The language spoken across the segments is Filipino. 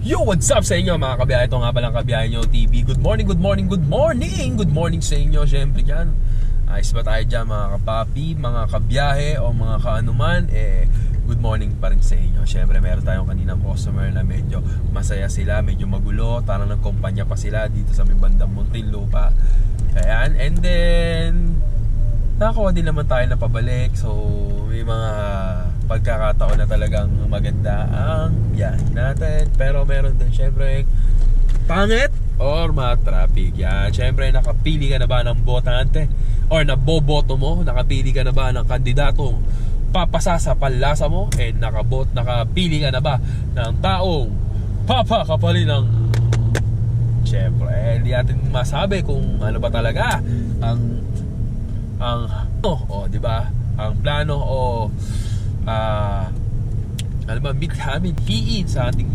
Yo, what's up sa inyo mga kabiyahe? Ito nga palang Kabiyahe Nyo TV. Good morning, good morning, good morning. Good morning sa inyo, syempre dyan. Ayos ba tayo dyan mga kapapi, mga kabiyahe o mga kaanuman? Good morning pa rin sa inyo. Syempre meron tayong kaninang customer na medyo masaya sila, medyo magulo. Parang nagkumpanya pa sila dito sa may bandang Muntinlupa. Ayan, and then nakakuha din naman tayo na pabalik. So may mga pagkakataon na talagang maganda ang biyahe natin. Pero meron din syempre pangit or ma-traffic. Yan, syempre nakapili ka na ba ng botante? Or naboboto mo? Nakapili ka na ba ng kandidatong papasa sa panlasa mo? And nakapili ka na ba ng taong papakapalin ng... Syempre, hindi natin masabi kung ano ba talaga ang di ba? Ang plano o ano ba hiin sa ating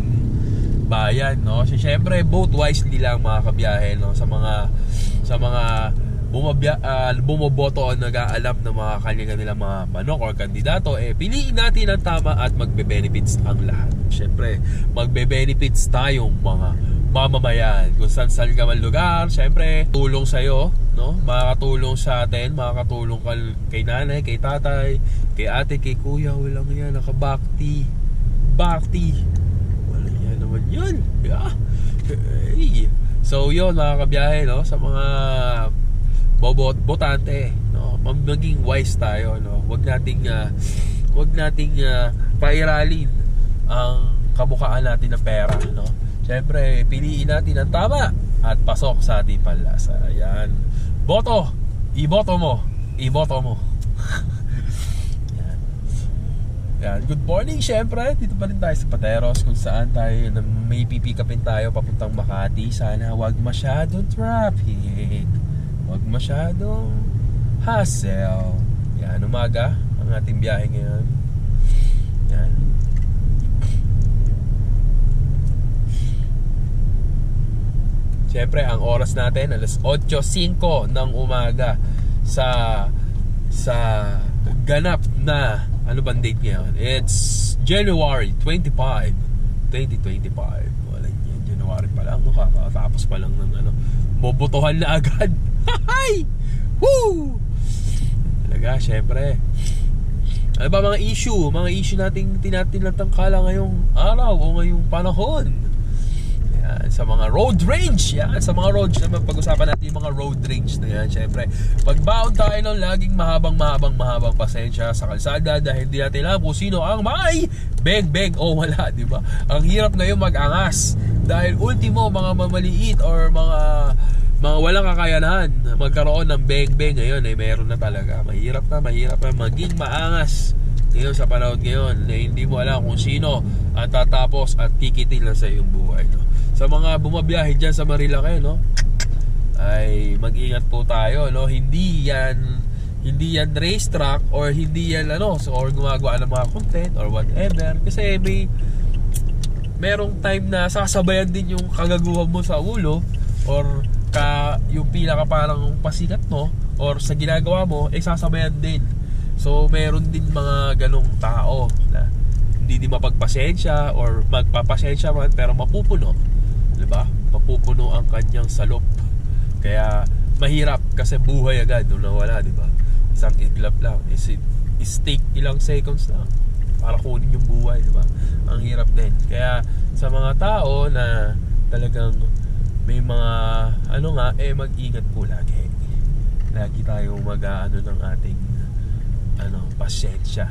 bayan, no? So, syempre, vote wisely lang mga kabiyahe, no? Sa mga bumoboto o nag-aalap ng mga kanilang mga manok or kandidato, piliin natin ang tama at magbe-benefits ang lahat. Syempre, magbe-benefits tayong mga mamamayan. Kung saan ka man lugar, syempre, tulong sa'yo, no? Makakatulong sa atin, makakatulong kay nanay, kay tatay, kay ate, kay kuya. Walang yan, nakabakti. Walang yan naman yun. Yeah. Hey. So yun mga kabiyahe, no? Sa mga botante, no? Maging wise tayo, no? Huwag nating pairalin ang kamukhaan natin na pera, no? Siyempre, piliin natin ang tama at pasok sa ating panlasa. Yan. Iboto mo. Yan. Good morning, syempre. Dito pa rin tayo sa Pateros, kung saan tayo may pipikapin tayo papuntang Makati. Sana wag masyadong traffic, wag masyadong hassle. Yan, umaga ang ating biyahe ngayon. Yan. Siyempre, ang oras natin alas 8:05 ng umaga sa ganap na ano bang date ngayon? It's January 25, 2025. Wala yan, January pa lang, no? Kakatapos pa lang ng bobotohan na agad. Hay! Woo! Talaga, syempre. Ano ba mga issue nating tinatangkala ngayong araw o ngayong panahon? Sa mga road rage, yan. Sa mga road naman, pag-usapan natin yung mga road rage na yan. Siyempre, pagbaon tayo ng laging mahabang pasensya sa kalsada dahil hindi natin alam kung sino ang may beng o wala, di ba? Ang hirap na yung mag-angas dahil ultimo, mga mamaliit or mga walang kakayanan magkaroon ng beng ngayon, meron na talaga. Mahirap na maging maangas ngayon sa panahon ngayon na hindi mo alam kung sino at tatapos at kikitil na sa iyong buhay, no? Sa mga bumabiyahe dyan sa Marilaki, no, ay mag-ingat po tayo, no? Hindi yan racetrack or hindi yan or gumagawa ng mga content or whatever, kasi merong time na sasabayan din yung kagaguhan mo sa ulo or yung pila ka parang pasikat mo or sa ginagawa mo, sasabayan din. So meron din mga ganong tao na hindi din mapagpasensya or magpapasensya man pero mapupuno, diba? Mapupuno ang kanyang salop. Kaya mahirap kasi buhay agad nung nawala, diba? Isang iglap lang, is-take ilang seconds lang para kunin yung buhay, diba? Ang hirap din. Kaya sa mga tao na talagang may mga mag-ingat po lagi. Lagi tayong ng ating pasensya.